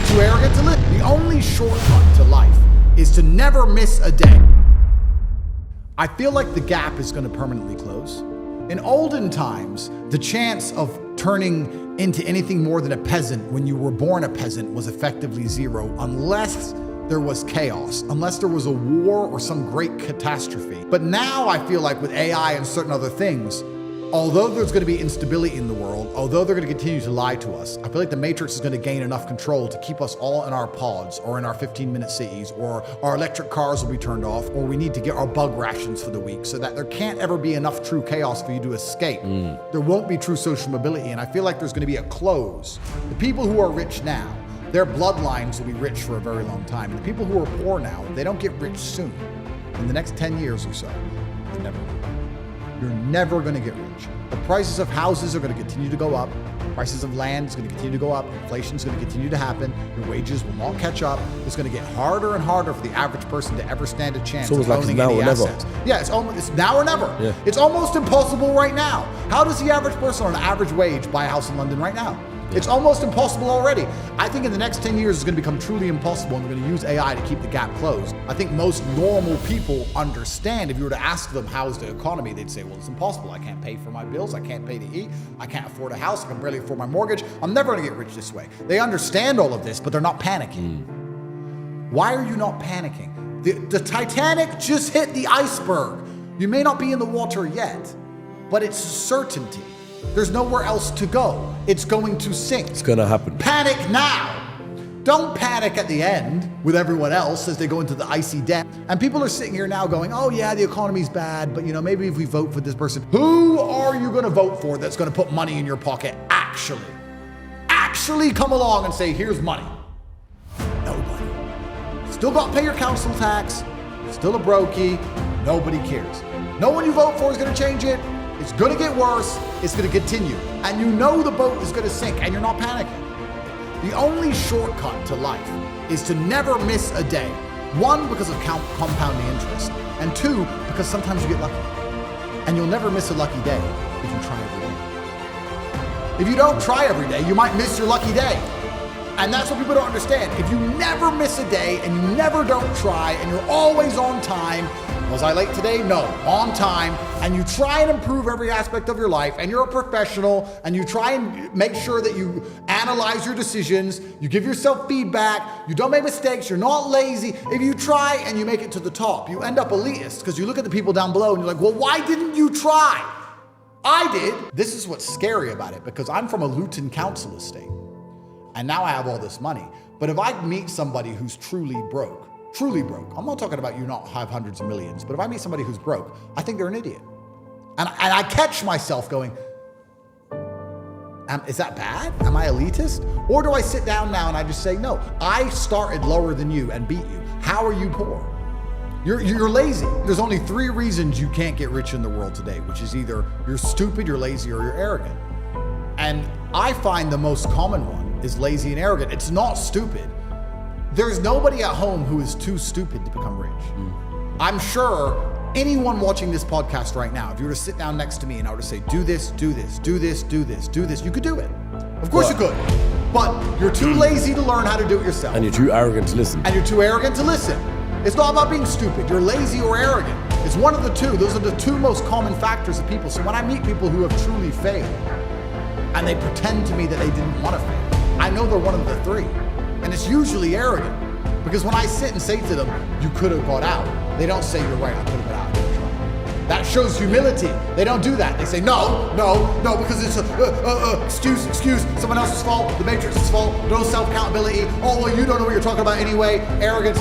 you're too arrogant to live. The only shortcut to life is to never miss a day. I feel like the gap is going to permanently close. In olden times, the chance of turning into anything more than a peasant when you were born a peasant was effectively zero, unless there was chaos, unless there was a war or some great catastrophe. But now I feel like with AI and certain other things, although there's going to be instability in the world, although they're going to continue to lie to us, I feel like the Matrix is going to gain enough control to keep us all in our pods or in our 15-minute cities, or our electric cars will be turned off, or we need to get our bug rations for the week so that there can't ever be enough true chaos for you to escape. There won't be true social mobility, and I feel like there's going to be a close. The people who are rich now, their bloodlines will be rich for a very long time. And the people who are poor now, if they don't get rich soon, in the next 10 years or so, they never will. You're never going to get rich. The prices of houses are going to continue to go up. Prices of land is going to continue to go up. Inflation is going to continue to happen. Your wages will not catch up. It's going to get harder and harder for the average person to ever stand a chance of owning any assets. Yeah, it's now or never. Yeah. It's almost impossible right now. How does the average person on an average wage buy a house in London right now? It's almost impossible already. I think in the next 10 years it's going to become truly impossible, and we're going to use AI to keep the gap closed. I think most normal people understand. If you were to ask them how's the economy, they'd say, well, it's impossible. I can't pay for my bills. I can't pay to eat. I can't afford a house. I can barely afford my mortgage. I'm never going to get rich this way. They understand all of this, but they're not panicking. Why are you not panicking? The Titanic just hit the iceberg. You may not be in the water yet, but it's a certainty. There's nowhere else to go. It's going to sink. It's going to happen. Panic now. Don't panic at the end with everyone else as they go into the icy depth. And people are sitting here now going, oh yeah, the economy's bad, but maybe if we vote for this person. Who are you going to vote for that's going to put money in your pocket? Actually come along and say, here's money. Nobody. Still got to pay your council tax. Still a brokey. Nobody cares. No one you vote for is going to change it. It's going to get worse. It's going to continue. And the boat is going to sink, and you're not panicking. The only shortcut to life is to never miss a day. One, because of compounding interest. And two, because sometimes you get lucky. And you'll never miss a lucky day if you try every day. If you don't try every day, you might miss your lucky day. And that's what people don't understand. If you never miss a day and you never don't try and you're always on time, was I late today? No, on time. And you try and improve every aspect of your life, and you're a professional, and you try and make sure that you analyze your decisions, you give yourself feedback, you don't make mistakes, you're not lazy. If you try and you make it to the top, you end up elitist because you look at the people down below and you're like, well, why didn't you try? I did. This is what's scary about it, because I'm from a Luton council estate, and now I have all this money. But if I meet somebody who's truly broke, I'm not talking about you not have hundreds of millions, but if I meet somebody who's broke, I think they're an idiot. And I catch myself going, is that bad? Am I elitist? Or do I sit down now and I just say, no, I started lower than you and beat you. How are you poor? You're lazy. There's only 3 reasons you can't get rich in the world today, which is either you're stupid, you're lazy, or you're arrogant. And I find the most common one is lazy and arrogant. It's not stupid. There's nobody at home who is too stupid to become rich. I'm sure anyone watching this podcast right now, if you were to sit down next to me and I were to say, do this, do this, do this, do this, do this, you could do it. Of course you could. But you're too lazy to learn how to do it yourself. And you're too arrogant to listen. It's not about being stupid. You're lazy or arrogant. It's one of the two. Those are the 2 most common factors of people. So when I meet people who have truly failed and they pretend to me that they didn't want to fail, I know they're one of the 3. And it's usually arrogant, because when I sit and say to them, you could have got out, they don't say, you're right, I could have got out. I didn't try. That shows humility. They don't do that. They say, no, because it's excuse, someone else's fault, the Matrix's fault, no self-accountability. Oh, well, you don't know what you're talking about anyway. Arrogance.